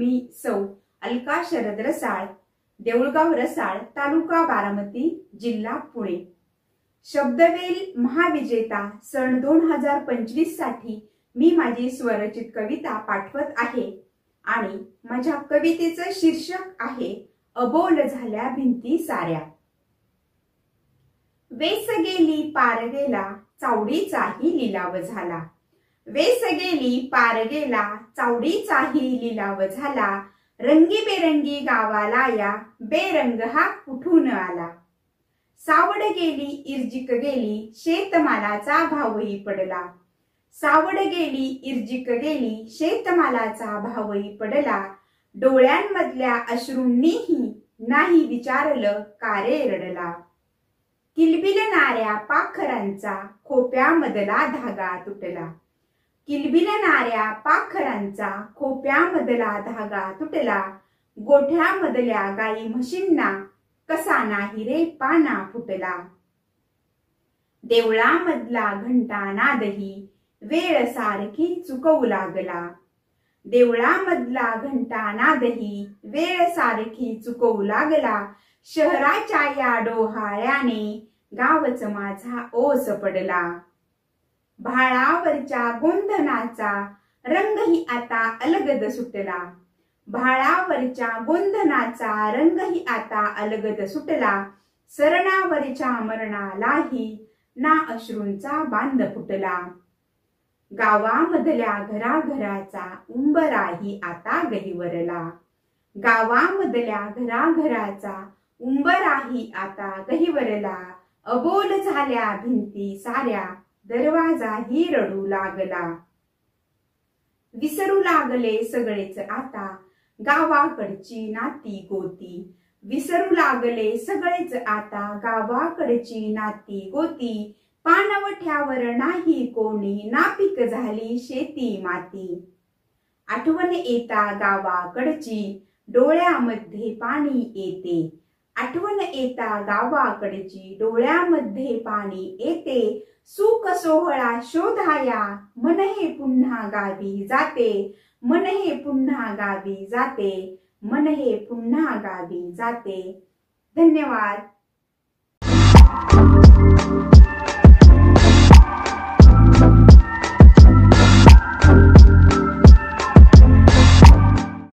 मी सौ अलका शरद रसाळ, देऊळगाव रसाळ, तालुका बारामती, जिल्हा पुणे। शब्दवेल महाविजेता सन 2025 साठी मी माझी स्वरचित कविता पाठवत आहे आणि माझ्या कवितेचं शीर्षक आहे अबोल झाल्या भिंती साऱ्या। वेस गेली पार गेला चावडीचाही लिलाव झाला। वेस गेली पार गेला चावडीचाही लिलाव झाला। रंगीबेरंगी गावाला या बेरंग हा कुठून आला। सावड गेली इर्जिक गेली शेतमालाचा भावही पडला। सावड गेली इर्जिक गेली शेतमालाचा भावही पडला। डोळ्यांमधल्या अश्रूंनीही नाही विचारलं का रे रडला। किलबिलणाऱ्या पाखरांचा खोप्यामधला धागा तुटला। किलबिलणाऱ्या पाखरांचा खोप्यामधला धागा तुटला। गोठ्यामधल्या गाई म्हशींना कसा नाही रे पाना फुटला। देवळामधला घंटा नादही वेळ सारखी चुकवू लागला। देवळामधला घंटा नादही वेळ सारखी चुकवू लागला। शहराच्या या डोहाळ्याने गावच माझा ओस पडला। भाळावरच्या गोंधनाचा रंगही आता अलगद सुटला। भाळावरच्या गोंधनाचा रंगही आता अलगद सुटला। सरणावरच्या मरणालाही ना अश्रूंचा बांध फुटला। गावामधल्या घराघराचा उंबराही आता गहिवरला। गावामधल्या घराघराचा उंबराही आता गहिवरला। अबोल झाल्या भिंती साऱ्या दरवाजाही रडू लागला। विसरू लागले सगळेच आता गावाकडची नाती गोती। विसरू लागले सगळेच आता गावाकडची नाती गोती। पाणवठ्यावर नाही कोणी नापीक झाली शेती माती। आठवण येता गावाकडची डोळ्यामध्ये पाणी येते। आठवण येता गावाकडची डोळ्यामध्ये पाणी येते। सुख सोहळा शोधाया मन हे पुन्हा गावी जाते। मन हे पुन्हा गावी जाते। मन हे पुन्हा गावी जाते। धन्यवाद।